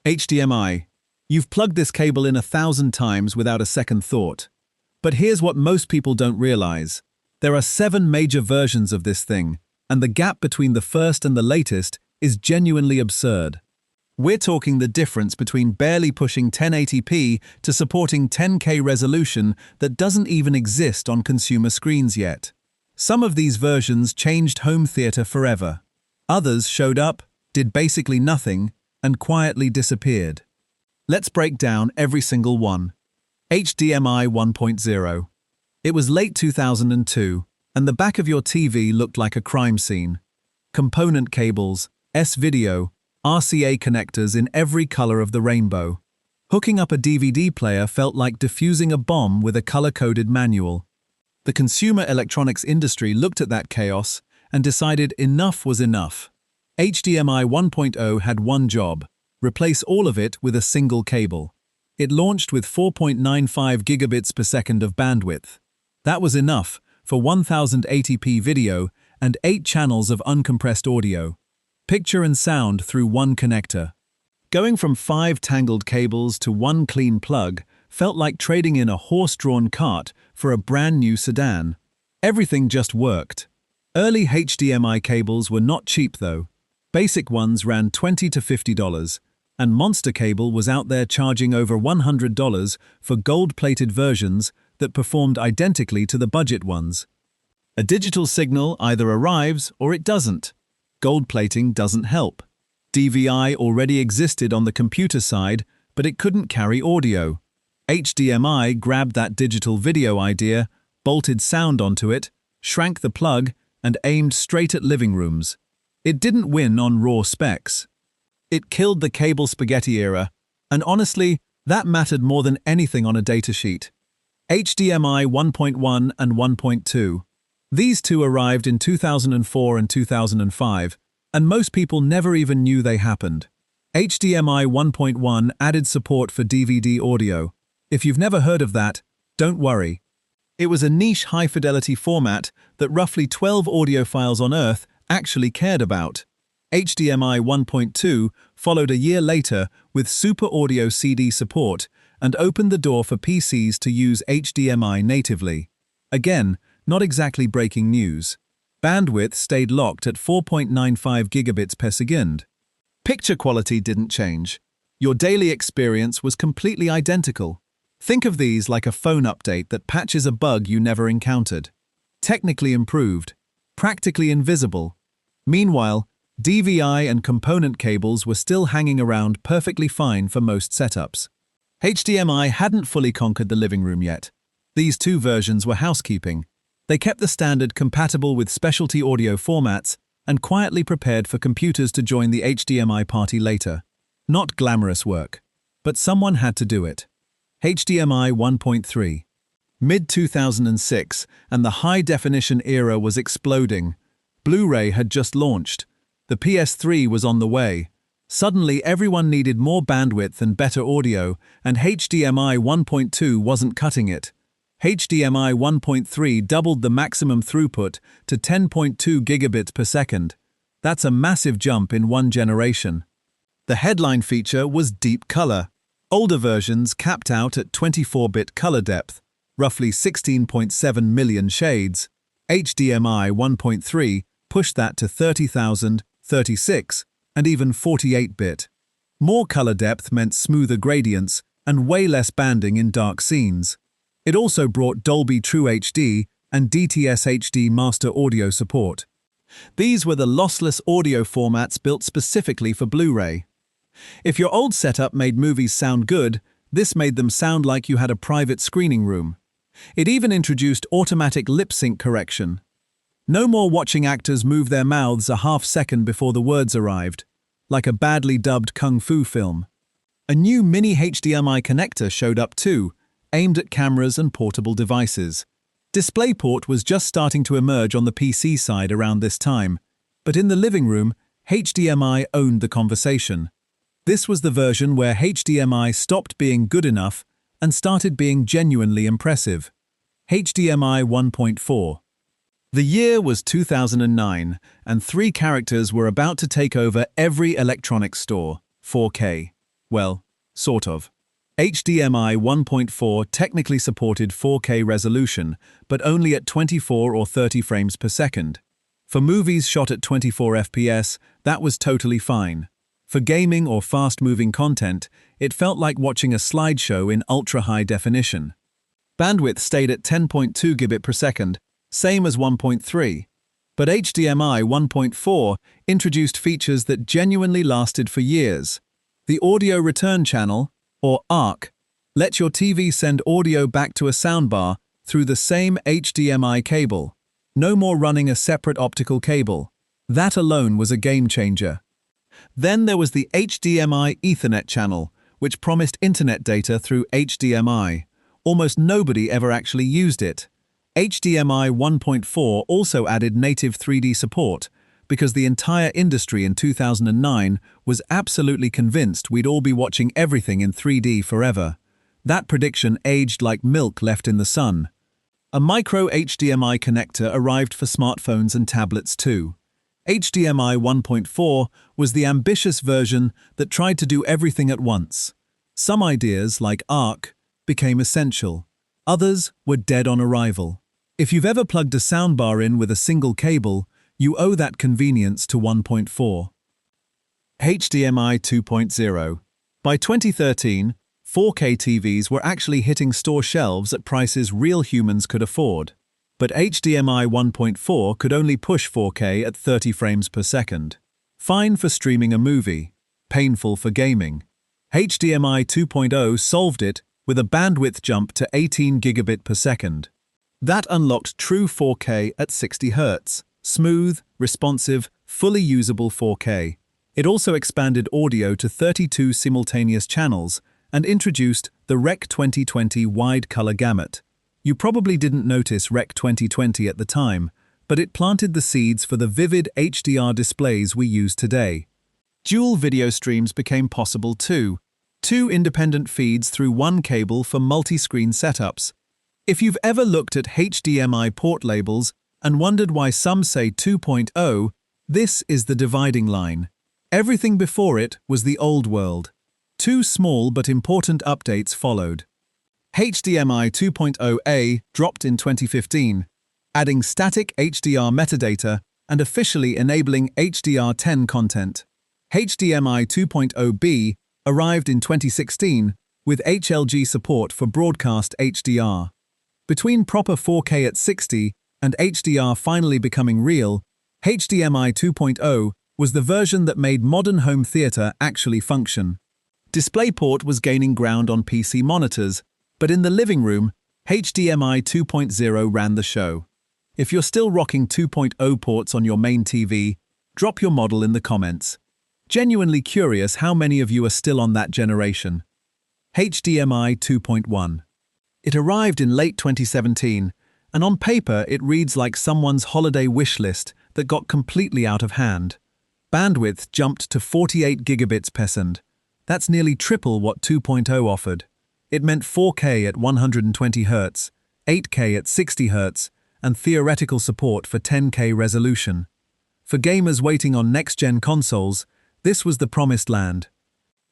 HDMI. You've plugged this cable in 1,000 times without a second thought. But here's what most people don't realize. There are 7 major versions of this thing, and the gap between the first and the latest is genuinely absurd. We're talking the difference between barely pushing 1080p to supporting 10K resolution that doesn't even exist on consumer screens yet. Some of these versions changed home theater forever. Others showed up, did basically nothing, and quietly disappeared. Let's break down every single one. HDMI 1.0. It was late 2002, and the back of your TV looked like a crime scene. Component cables, S-video, RCA connectors in every color of the rainbow. Hooking up a DVD player felt like defusing a bomb with a color-coded manual. The consumer electronics industry looked at that chaos and decided enough was enough. HDMI 1.0 had one job: replace all of it with a single cable. It launched with 4.95 gigabits per second of bandwidth. That was enough for 1080p video and 8 channels of uncompressed audio. Picture and sound through one connector. Going from 5 tangled cables to one clean plug felt like trading in a horse-drawn cart for a brand new sedan. Everything just worked. Early HDMI cables were not cheap though. Basic ones ran $20 to $50, and Monster Cable was out there charging over $100 for gold-plated versions that performed identically to the budget ones. A digital signal either arrives or it doesn't. Gold plating doesn't help. DVI already existed on the computer side, but it couldn't carry audio. HDMI grabbed that digital video idea, bolted sound onto it, shrank the plug, and aimed straight at living rooms. It didn't win on raw specs. It killed the cable spaghetti era, and honestly, that mattered more than anything on a datasheet. HDMI 1.1 and 1.2. These two arrived in 2004 and 2005, and most people never even knew they happened. HDMI 1.1 added support for DVD audio. If you've never heard of that, don't worry. It was a niche high-fidelity format that roughly 12 audiophiles on Earth actually cared about. HDMI 1.2 followed a year later with Super Audio CD support and opened the door for PCs to use HDMI natively. Again, not exactly breaking news. Bandwidth stayed locked at 4.95 gigabits per second. Picture quality didn't change. Your daily experience was completely identical. Think of these like a phone update that patches a bug you never encountered. Technically improved, practically invisible. Meanwhile, DVI and component cables were still hanging around perfectly fine for most setups. HDMI hadn't fully conquered the living room yet. These two versions were housekeeping. They kept the standard compatible with specialty audio formats and quietly prepared for computers to join the HDMI party later. Not glamorous work, but someone had to do it. HDMI 1.3. Mid-2006, and the high-definition era was exploding. Blu-ray had just launched. The PS3 was on the way. Suddenly, everyone needed more bandwidth and better audio, and HDMI 1.2 wasn't cutting it. HDMI 1.3 doubled the maximum throughput to 10.2 gigabits per second. That's a massive jump in one generation. The headline feature was deep color. Older versions capped out at 24-bit color depth, roughly 16.7 million shades. HDMI 1.3 pushed that to 30,000, 36, and even 48-bit. More color depth meant smoother gradients and way less banding in dark scenes. It also brought Dolby True HD and DTS HD master audio support. These were the lossless audio formats built specifically for Blu-ray. If your old setup made movies sound good, this made them sound like you had a private screening room. It even introduced automatic lip sync correction. No more watching actors move their mouths a half-second before the words arrived, like a badly dubbed kung fu film. A new mini HDMI connector showed up too, aimed at cameras and portable devices. DisplayPort was just starting to emerge on the PC side around this time, but in the living room, HDMI owned the conversation. This was the version where HDMI stopped being good enough and started being genuinely impressive. HDMI 1.4. The year was 2009, and 3 characters were about to take over every electronics store: 4K. Well, sort of. HDMI 1.4 technically supported 4K resolution, but only at 24 or 30 frames per second. For movies shot at 24 FPS, that was totally fine. For gaming or fast-moving content, it felt like watching a slideshow in ultra-high definition. Bandwidth stayed at 10.2 gigabit per second, same as 1.3. But HDMI 1.4 introduced features that genuinely lasted for years. The Audio Return Channel, or ARC, let your TV send audio back to a soundbar through the same HDMI cable. No more running a separate optical cable. That alone was a game changer. Then there was the HDMI Ethernet channel, which promised internet data through HDMI. Almost nobody ever actually used it. HDMI 1.4 also added native 3D support, because the entire industry in 2009 was absolutely convinced we'd all be watching everything in 3D forever. That prediction aged like milk left in the sun. A micro HDMI connector arrived for smartphones and tablets too. HDMI 1.4 was the ambitious version that tried to do everything at once. Some ideas, like ARC, became essential. Others were dead on arrival. If you've ever plugged a soundbar in with a single cable, you owe that convenience to 1.4. HDMI 2.0. By 2013, 4K TVs were actually hitting store shelves at prices real humans could afford. But HDMI 1.4 could only push 4K at 30 frames per second. Fine for streaming a movie, painful for gaming. HDMI 2.0 solved it with a bandwidth jump to 18 gigabit per second. That unlocked true 4K at 60 Hz, smooth, responsive, fully usable 4K. It also expanded audio to 32 simultaneous channels and introduced the Rec 2020 wide color gamut. You probably didn't notice Rec 2020 at the time, but it planted the seeds for the vivid HDR displays we use today. Dual video streams became possible too. 2 independent feeds through one cable for multi-screen setups. If you've ever looked at HDMI port labels and wondered why some say 2.0, this is the dividing line. Everything before it was the old world. 2 small but important updates followed. HDMI 2.0a dropped in 2015, adding static HDR metadata and officially enabling HDR10 content. HDMI 2.0b arrived in 2016 with HLG support for broadcast HDR. Between proper 4K at 60 and HDR finally becoming real, HDMI 2.0 was the version that made modern home theater actually function. DisplayPort was gaining ground on PC monitors, but in the living room, HDMI 2.0 ran the show. If you're still rocking 2.0 ports on your main TV, drop your model in the comments. Genuinely curious how many of you are still on that generation. HDMI 2.1. It arrived in late 2017, and on paper it reads like someone's holiday wish list that got completely out of hand. Bandwidth jumped to 48 gigabits per second. That's nearly triple what 2.0 offered. It meant 4K at 120 Hz, 8K at 60 Hz, and theoretical support for 10K resolution. For gamers waiting on next-gen consoles, this was the promised land.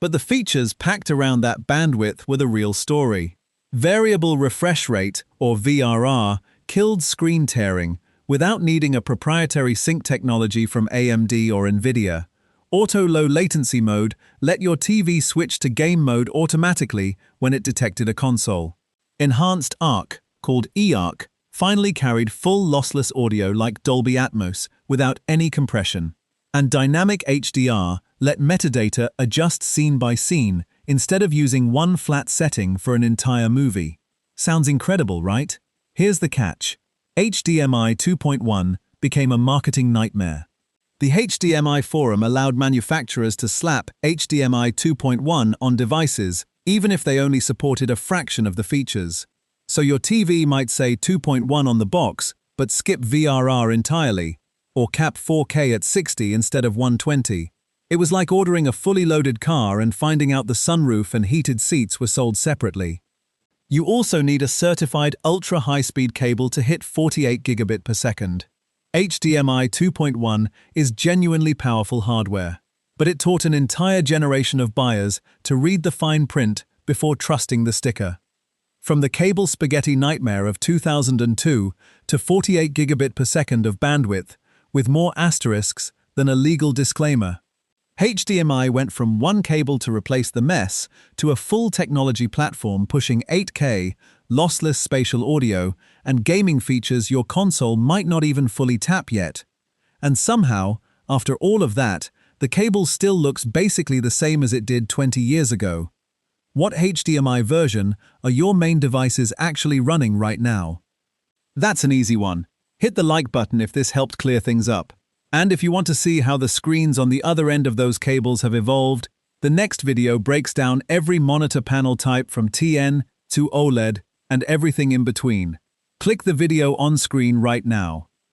But the features packed around that bandwidth were the real story. Variable refresh rate, or VRR, killed screen tearing without needing a proprietary sync technology from AMD or NVIDIA. Auto low latency mode let your TV switch to game mode automatically when it detected a console. Enhanced ARC, called eARC, finally carried full lossless audio like Dolby Atmos without any compression. And Dynamic HDR let metadata adjust scene by scene instead of using one flat setting for an entire movie. Sounds incredible, right? Here's the catch. HDMI 2.1 became a marketing nightmare. The HDMI forum allowed manufacturers to slap HDMI 2.1 on devices, even if they only supported a fraction of the features. So your TV might say 2.1 on the box, but skip VRR entirely, or cap 4K at 60 instead of 120. It was like ordering a fully loaded car and finding out the sunroof and heated seats were sold separately. You also need a certified ultra-high-speed cable to hit 48 gigabit per second. HDMI 2.1 is genuinely powerful hardware. but it taught an entire generation of buyers to read the fine print before trusting the sticker. From the cable spaghetti nightmare of 2002 to 48 gigabit per second of bandwidth, with more asterisks than a legal disclaimer. HDMI went from one cable to replace the mess to a full technology platform pushing 8K, lossless spatial audio, and gaming features your console might not even fully tap yet. And somehow, after all of that, the cable still looks basically the same as it did 20 years ago. What HDMI version are your main devices actually running right now? That's an easy one. Hit the like button if this helped clear things up. And if you want to see how the screens on the other end of those cables have evolved, the next video breaks down every monitor panel type from TN to OLED and everything in between. Click the video on screen right now.